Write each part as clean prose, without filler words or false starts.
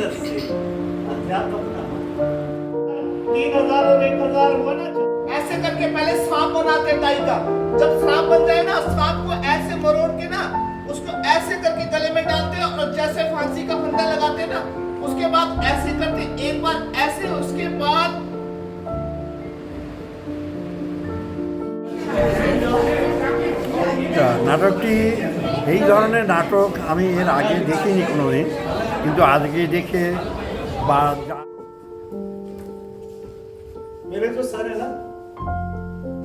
अंदर से अध्यापक ना हो। 3000 और 1000 हुआ ना, ऐसे करके पहले सांप बनाते टाई का। जब सांप बन जाए ना, सांप को ऐसे मरोड़ के ना उसको ऐसे करके गले में डालते और जैसे फांसी का फंदा लगाते ना, उसके बाद ऐसे करते, एक बार ऐसे, उसके बाद নাটকটি এই ধরনের নাটক আমি এর আগে দেখিনি কোনোদিন, কিন্তু আজকে দেখে বা मेरे जो सर है ना,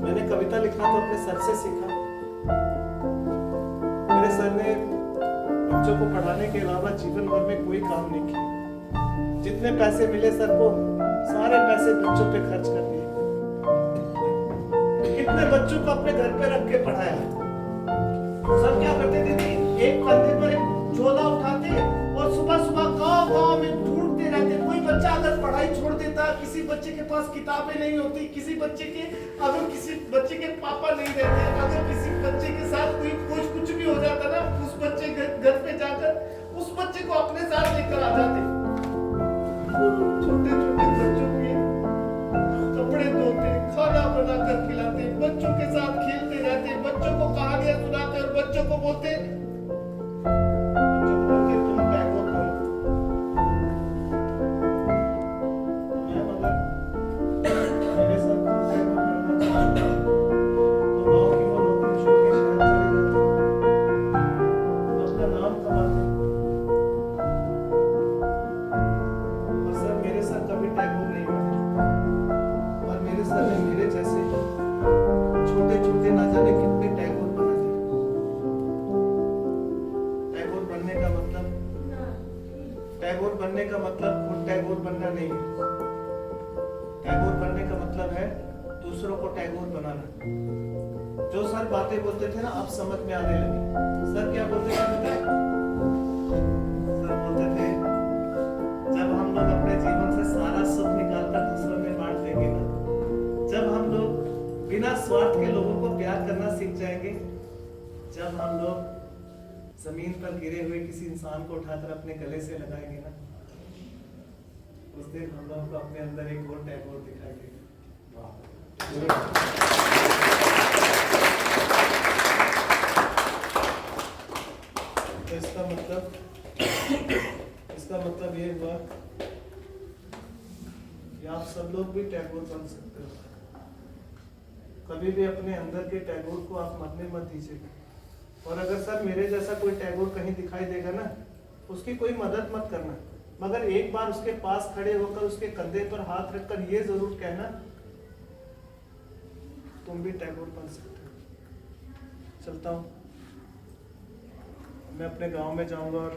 मैंने कविता लिखना तो अपने सर से सीखा। मेरे सर ने बच्चों को पढ़ाने के अलावा जीवन भर में कोई काम नहीं किया। जितने पैसे मिले सर को, सारे पैसे बच्चों पे खर्च कर दिए। कितने बच्चों को अपने घर पे रख के पढ़ाया। सर क्या करते थे, एक कंधे पर एक झोला उठाते और सुबह सुबह गांव-गांव में ढूंढते रहते। कोई बच्चा अगर पढ़ाई छोड़ देता, किसी बच्चे के पास किताबें नहीं होती, किसी बच्चे के पापा नहीं रहते, अगर किसी बच्चे के साथ कोई कुछ भी हो जाता ना, उस बच्चे घर पे जाकर उस बच्चे को अपने साथ लेकर आ जाते। छोटे छोटे बच्चों के कपड़े धोते, खाना बनाकर खिलाते, बच्चों के साथ खेलते रहते, बच्चों को कहानियां सुनाते और बच्चों को बोलते तुम टैगोर बनो। मैं मतलब मेरे साथ टैगोर बनना चाहता हूं, तो गांव की वो नौकरी छोड़ के शहर चले जाते, अपना नाम कमाते। और सर मेरे साथ कभी टैगोर नहीं बने, और मेरे सर ने मेरे जैसे छोटे छोटे ना जाने कितने टैगोर बना दिए। टैगोर बनने का मतलब खुद टैगोर बनना नहीं है। टैगोर बनने का मतलब है दूसरों को टैगोर बनाना। जो सर बातें बोलते थे ना, अब समझ में आने लगी। सर क्या बोलते थे पता है? सर बोलते थे, जब हम लोग अपने जीवन से सारा सुख निकालकर दूसरों में बांट देंगे ना, जब हम लोग बिना स्वार्थ के लोगों को प्यार करना सीख जाएंगे, जब हम लोग जमीन पर गिरे हुए किसी इंसान को उठाकर अपने गले से लगाएंगे ना, उस दिन हम लोगों को अपने अंदर एक और टैगोर दिखाई देगा। तो इसका मतलब ये हुआ कि आप सब लोग भी टैगोर बन सकते हो। कभी भी अपने अंदर के टैगोर को आप मरने मत दीजिएगा। और अगर सर मेरे जैसा कोई टैगोर कहीं दिखाई देगा ना, उसकी कोई मदद मत करना, मगर एक बार उसके पास खड़े होकर उसके कंधे पर हाथ रखकर ये जरूर कहना, तुम भी टैगोर बन सकते हो। चलता हूँ, मैं अपने गांव में जाऊंगा और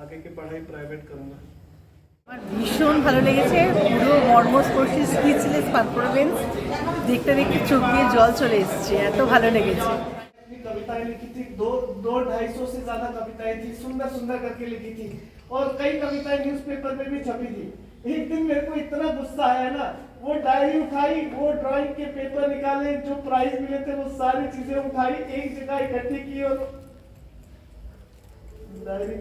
आगे की पढ़ाई प्राइवेट करूंगा। আমার ভীষণ ভালো লেগেছে। পুরো মর্মস্পর্শী স্পিচলেস পারফরমেন্স দেখতে দেখতে চোখ দিয়ে জল চলে এসেছে, এত ভালো লেগেছে। कविताएं लिखी थी, 200-250 से ज्यादा कविताएं थी, सुंदर सुंदर करके लिखी थी, और कई कविताएं न्यूज़पेपर में भी छपी थी। एक दिन मेरे को इतना गुस्सा आया ना, वो डायरी उठाई, वो ड्राइंग के पेपर निकाले, जो प्राइज मिले थे वो सारी चीजें उठाई, एक जगह इकट्ठी की और डायरी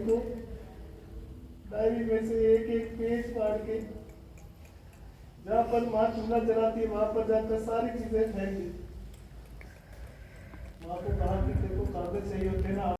में से एक एक पेज फाड़ के जहाँ पर माँ चूल्हा जलाती है वहां पर जाकर सारी चीजें फेंक दी। वहां पे कहा कि देखो कागज चाहिए होते ना।